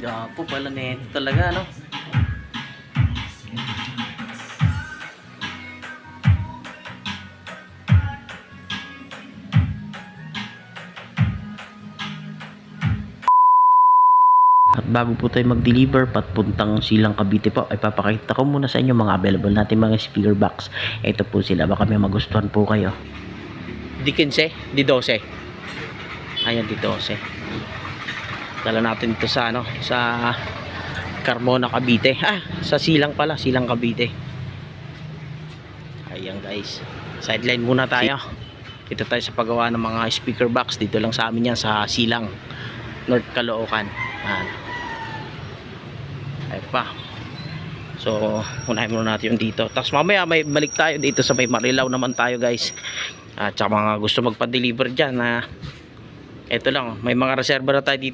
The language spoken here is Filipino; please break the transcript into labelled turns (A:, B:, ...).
A: Gapo pala nito talaga, no? At bago po tayo mag-deliver patpuntang Silang Cavite po, ay papakita ko muna sa inyo mga available natin mga speaker box. Ito po sila, baka may magustuhan po kayo. Di 15, di 12. Ayan, di 12. Dala natin ito sa ano, sa Carmona, Cavite. Sa Silang pala, Silang Cavite. Ayan guys. Sideline muna tayo. Ito tayo sa paggawa ng mga speaker box. Dito lang sa amin yan sa Silang, North Caloocan. Ayun pa. So, unahin muna natin yung dito. Tapos mamaya may balik tayo dito sa may Marilao naman tayo guys. At saka mga gusto magpa-deliver dyan ito lang, may mga reserva na tayo dito.